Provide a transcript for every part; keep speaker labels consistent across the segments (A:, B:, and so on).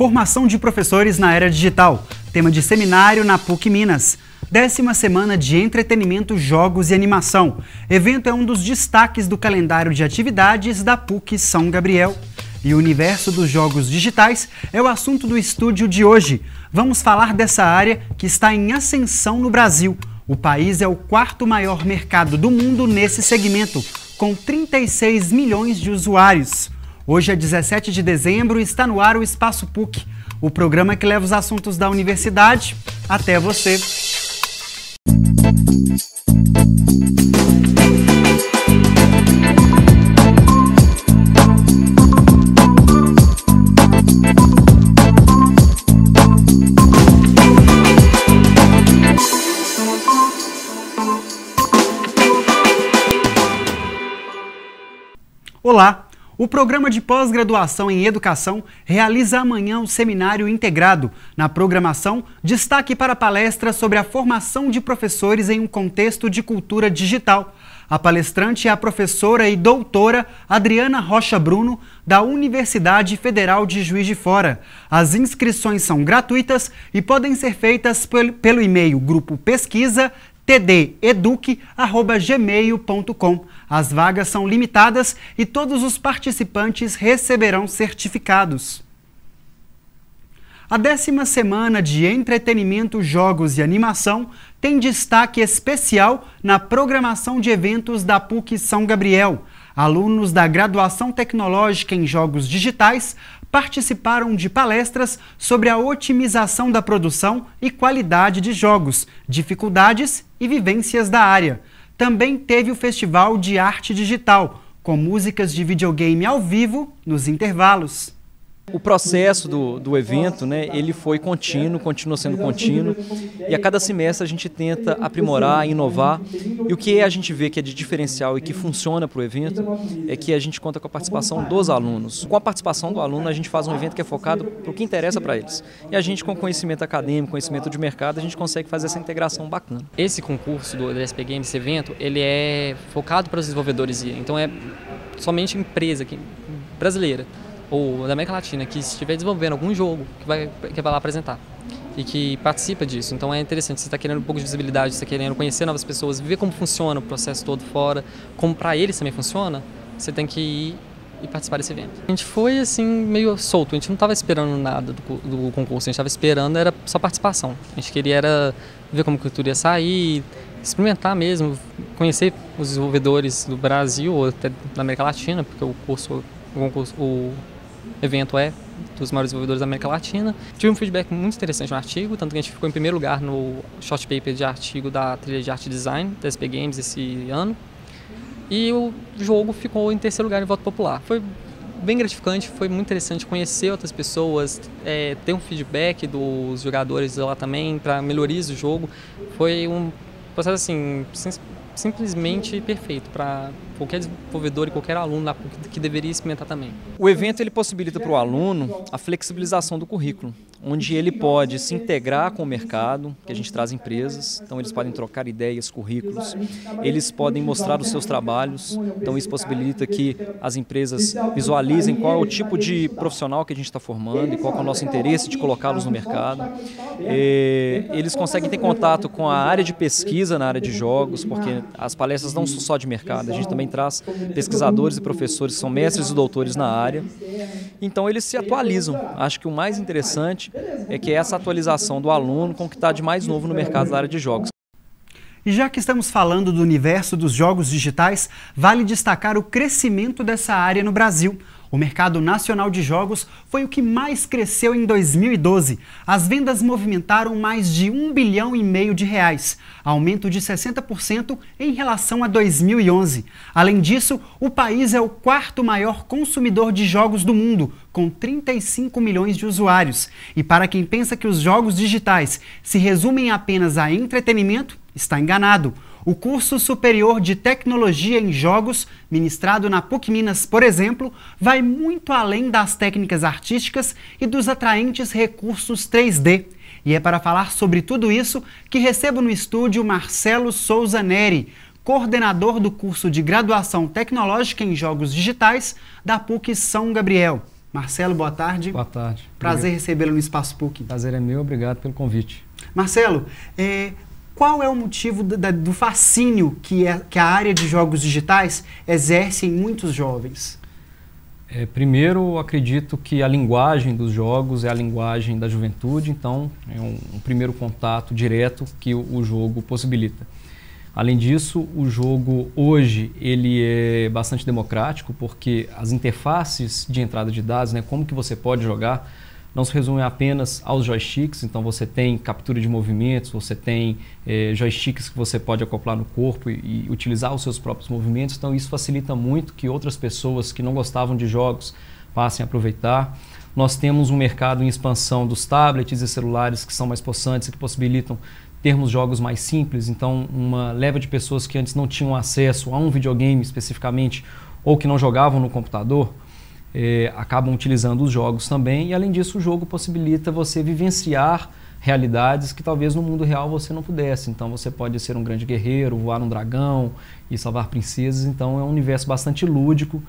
A: Formação de professores na era digital, tema de seminário na PUC Minas. 10ª semana de entretenimento, jogos e animação. Evento é um dos destaques do calendário de atividades da PUC São Gabriel. E o universo dos jogos digitais é o assunto do estúdio de hoje. Vamos falar dessa área que está em ascensão no Brasil. O país é o 4º maior mercado do mundo nesse segmento, com 36 milhões de usuários. Hoje é 17 de dezembro e está no ar o Espaço PUC, o programa que leva os assuntos da universidade até você. Olá! O programa de pós-graduação em educação realiza amanhã o seminário integrado. Na programação, destaque para a palestra sobre a formação de professores em um contexto de cultura digital. A palestrante é a professora e doutora Adriana Rocha Bruno, da Universidade Federal de Juiz de Fora. As inscrições são gratuitas e podem ser feitas pelo e-mail grupo pesquisa tdeduc@gmail.com. As vagas são limitadas e todos os participantes receberão certificados. A 10ª semana de entretenimento, jogos e animação tem destaque especial na programação de eventos da PUC São Gabriel. Alunos da graduação tecnológica em jogos digitais participaram de palestras sobre a otimização da produção e qualidade de jogos, dificuldades e vivências da área. Também teve o Festival de Arte Digital, com músicas de videogame ao vivo nos intervalos.
B: O processo do evento, ele foi contínuo, continua sendo contínuo, e a cada semestre a gente tenta aprimorar, inovar, e o que a gente vê que é de diferencial e que funciona para o evento é que a gente conta com a participação dos alunos. Com a participação do aluno, a gente faz um evento que é focado para o que interessa para eles. E a gente, com conhecimento acadêmico, conhecimento de mercado, a gente consegue fazer essa integração bacana.
C: Esse concurso do SP Games, esse evento, ele é focado para os desenvolvedores, então é somente empresa brasileira ou da América Latina que estiver desenvolvendo algum jogo que vai lá apresentar e que participa disso. Então é interessante, você está querendo um pouco de visibilidade, você está querendo conhecer novas pessoas, ver como funciona o processo todo fora, como para eles também funciona, você tem que ir e participar desse evento. A gente foi assim meio solto, a gente não estava esperando nada do concurso, a gente estava esperando era só participação. A gente queria era ver como a cultura ia sair, experimentar mesmo, conhecer os desenvolvedores do Brasil ou até da América Latina, porque o evento é dos maiores desenvolvedores da América Latina. Tive um feedback muito interessante no artigo, tanto que a gente ficou em primeiro lugar no short paper de artigo da trilha de arte design da SP Games esse ano. E o jogo ficou em terceiro lugar em voto popular. Foi bem gratificante, foi muito interessante conhecer outras pessoas, ter um feedback dos jogadores lá também para melhorias do jogo. Foi um processo assim simplesmente perfeito para qualquer desenvolvedor e qualquer aluno que deveria experimentar também.
B: O evento ele possibilita para o aluno a flexibilização do currículo, onde ele pode se integrar com o mercado, que a gente traz empresas, então eles podem trocar ideias, currículos, eles podem mostrar os seus trabalhos, então isso possibilita que as empresas visualizem qual é o tipo de profissional que a gente está formando e qual é o nosso interesse de colocá-los no mercado. Eles conseguem ter contato com a área de pesquisa na área de jogos, porque as palestras não são só de mercado, a gente também traz pesquisadores e professores que são mestres e doutores na área. Então eles se atualizam. Acho que o mais interessante é que é essa atualização do aluno com o que está de mais novo no mercado da área de jogos.
A: E já que estamos falando do universo dos jogos digitais, vale destacar o crescimento dessa área no Brasil. O mercado nacional de jogos foi o que mais cresceu em 2012. As vendas movimentaram mais de R$1,5 bilhão de reais, aumento de 60% em relação a 2011. Além disso, o país é o 4º maior consumidor de jogos do mundo, com 35 milhões de usuários. E para quem pensa que os jogos digitais se resumem apenas a entretenimento, está enganado. O curso superior de tecnologia em jogos, ministrado na PUC Minas, por exemplo, vai muito além das técnicas artísticas e dos atraentes recursos 3D. E é para falar sobre tudo isso que recebo no estúdio Marcelo Souza Neri, coordenador do curso de graduação tecnológica em jogos digitais da PUC São Gabriel. Marcelo, boa tarde.
D: Boa tarde.
A: Prazer recebê-lo no Espaço PUC.
D: Prazer é meu, obrigado pelo convite.
A: Marcelo, qual é o motivo do fascínio que a área de jogos digitais exerce em muitos jovens?
D: Primeiro, acredito que a linguagem dos jogos é a linguagem da juventude, então é um primeiro contato direto que o jogo possibilita. Além disso, o jogo hoje ele é bastante democrático, porque as interfaces de entrada de dados, né, como que você pode jogar, não se resume apenas aos joysticks. Então você tem captura de movimentos, você tem joysticks que você pode acoplar no corpo e utilizar os seus próprios movimentos. Então isso facilita muito que outras pessoas que não gostavam de jogos passem a aproveitar. Nós temos um mercado em expansão dos tablets e celulares que são mais possantes e que possibilitam termos jogos mais simples. Então uma leva de pessoas que antes não tinham acesso a um videogame especificamente ou que não jogavam no computador, acabam utilizando os jogos também, e além disso o jogo possibilita você vivenciar realidades que talvez no mundo real você não pudesse. Então você pode ser um grande guerreiro, voar um dragão e salvar princesas. Então é um universo bastante lúdico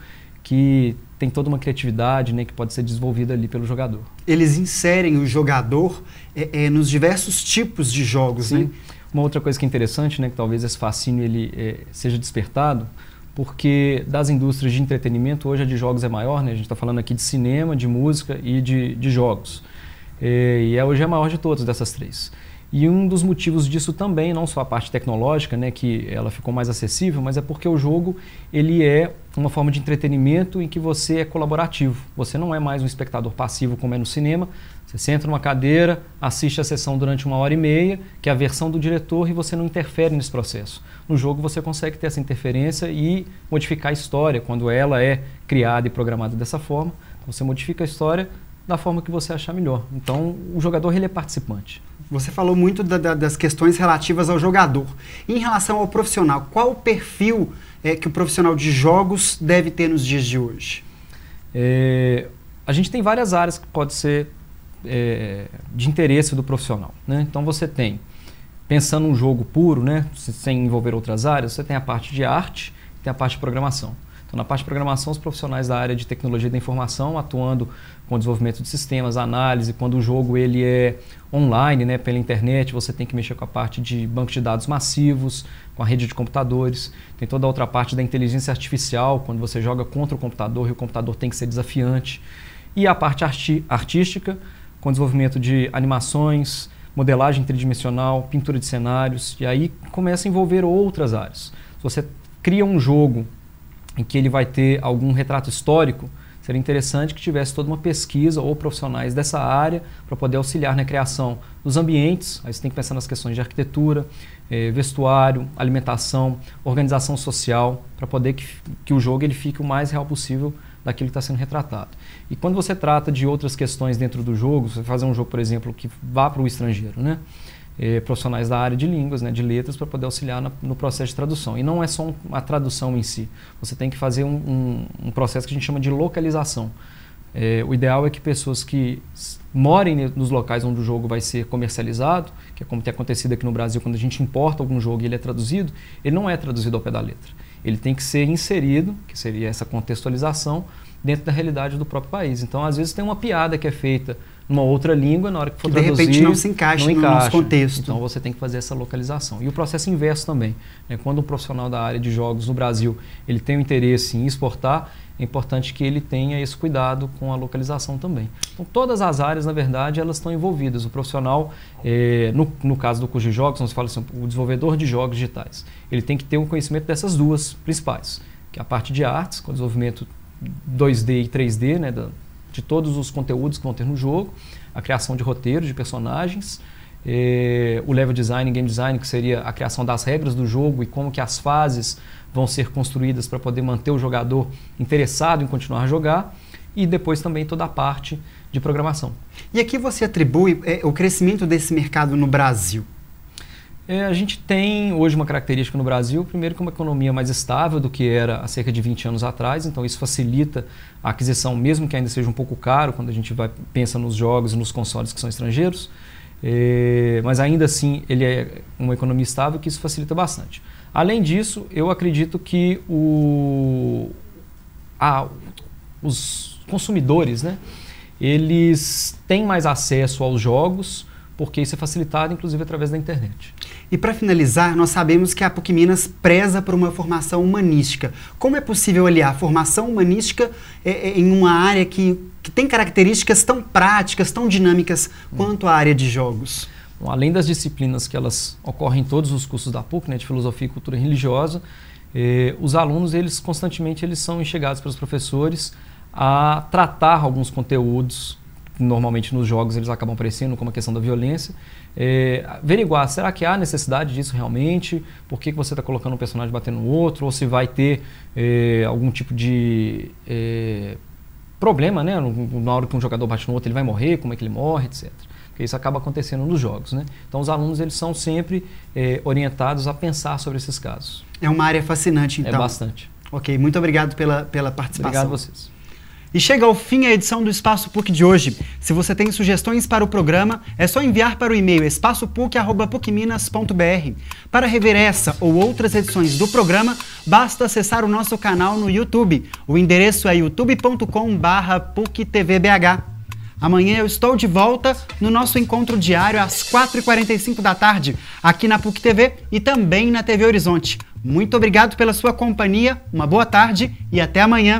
D: que tem toda uma criatividade, né, que pode ser desenvolvida ali pelo jogador. Eles inserem o jogador nos diversos tipos de jogos, né? Uma outra coisa que é interessante, né, que talvez esse fascínio ele seja despertado, porque das indústrias de entretenimento, hoje a de jogos é maior, né? A gente está falando aqui de cinema, de música e de jogos. Hoje é a maior de todas dessas três. E um dos motivos disso também, não só a parte tecnológica, né, que ela ficou mais acessível, mas é porque o jogo ele é uma forma de entretenimento em que você é colaborativo. Você não é mais um espectador passivo como é no cinema. Você senta numa cadeira, assiste a sessão durante 1h30, que é a versão do diretor, e você não interfere nesse processo. No jogo você consegue ter essa interferência e modificar a história quando ela é criada e programada dessa forma. Então, você modifica a história da forma que você achar melhor. Então o jogador ele é participante. Você falou muito das questões relativas ao jogador. Em relação ao profissional, qual o perfil que o profissional de jogos deve ter nos dias de hoje? A gente tem várias áreas que pode ser de interesse do profissional, né? Então você tem, pensando num jogo puro, né, sem envolver outras áreas, você tem a parte de arte e tem a parte de programação. Então, na parte de programação, os profissionais da área de tecnologia da informação atuando com o desenvolvimento de sistemas, análise. Quando o jogo ele é online, né, pela internet, você tem que mexer com a parte de banco de dados massivos, com a rede de computadores. Tem toda a outra parte da inteligência artificial, quando você joga contra o computador e o computador tem que ser desafiante. E a parte artística, com desenvolvimento de animações, modelagem tridimensional, pintura de cenários, e aí começa a envolver outras áreas. Se você cria um jogo em que ele vai ter algum retrato histórico, seria interessante que tivesse toda uma pesquisa ou profissionais dessa área para poder auxiliar na criação dos ambientes. Aí você tem que pensar nas questões de arquitetura, vestuário, alimentação, organização social, para poder que o jogo ele fique o mais real possível daquilo que está sendo retratado. E quando você trata de outras questões dentro do jogo, você fazer um jogo, por exemplo, que vá para o estrangeiro, né? Profissionais da área de línguas, né, de letras, para poder auxiliar no processo de tradução. E não é só a tradução em si. Você tem que fazer um processo que a gente chama de localização. O ideal é que pessoas que morem nos locais onde o jogo vai ser comercializado, que é como tem acontecido aqui no Brasil, quando a gente importa algum jogo e ele é traduzido, ele não é traduzido ao pé da letra. Ele tem que ser inserido, que seria essa contextualização, dentro da realidade do próprio país. Então, às vezes, tem uma piada que é feita numa outra língua, na hora que for traduzir,
A: de repente não se encaixa no nosso contexto.
D: Então você tem que fazer essa localização. E o processo inverso também, né? Quando um profissional da área de jogos no Brasil ele tem o interesse em exportar, é importante que ele tenha esse cuidado com a localização também. Então todas as áreas, na verdade, elas estão envolvidas. O profissional, no caso do curso de jogos, nós falamos assim, o desenvolvedor de jogos digitais, ele tem que ter um conhecimento dessas duas principais, que é a parte de artes, com o desenvolvimento 2D e 3D, né, de todos os conteúdos que vão ter no jogo, a criação de roteiros, de personagens, o level design e game design, que seria a criação das regras do jogo e como que as fases vão ser construídas para poder manter o jogador interessado em continuar a jogar, e depois também toda a parte de programação. E aqui você atribui o crescimento desse mercado no Brasil? A gente tem hoje uma característica no Brasil, primeiro que é uma economia mais estável do que era há cerca de 20 anos atrás, então isso facilita a aquisição, mesmo que ainda seja um pouco caro quando a gente pensa nos jogos e nos consoles que são estrangeiros, mas ainda assim ele é uma economia estável, que isso facilita bastante. Além disso, eu acredito que os consumidores, né, eles têm mais acesso aos jogos, porque isso é facilitado, inclusive, através da internet.
A: E para finalizar, nós sabemos que a PUC Minas preza por uma formação humanística. Como é possível aliar a formação humanística em uma área que tem características tão práticas, tão dinâmicas quanto a área de jogos?
D: Bom, além das disciplinas que elas ocorrem em todos os cursos da PUC, né, de filosofia e cultura religiosa, os alunos, eles constantemente são instigados pelos professores a tratar alguns conteúdos que normalmente nos jogos eles acabam aparecendo, como a questão da violência, averiguar, será que há necessidade disso realmente? Por que você está colocando um personagem batendo no outro? Ou se vai ter algum tipo de problema, né? Na hora que um jogador bate no outro, ele vai morrer, como é que ele morre, etc. Porque isso acaba acontecendo nos jogos, né? Então os alunos, eles são sempre orientados a pensar sobre esses casos.
A: É uma área fascinante, então.
D: É bastante.
A: Ok, muito obrigado pela participação.
D: Obrigado a vocês.
A: E chega ao fim a edição do Espaço PUC de hoje. Se você tem sugestões para o programa, é só enviar para o e-mail espaçopuc@pucminas.br. Para rever essa ou outras edições do programa, basta acessar o nosso canal no YouTube. O endereço é youtube.com/puctvbh. Amanhã eu estou de volta no nosso encontro diário às 4h45 da tarde, aqui na PUC TV e também na TV Horizonte. Muito obrigado pela sua companhia, uma boa tarde e até amanhã.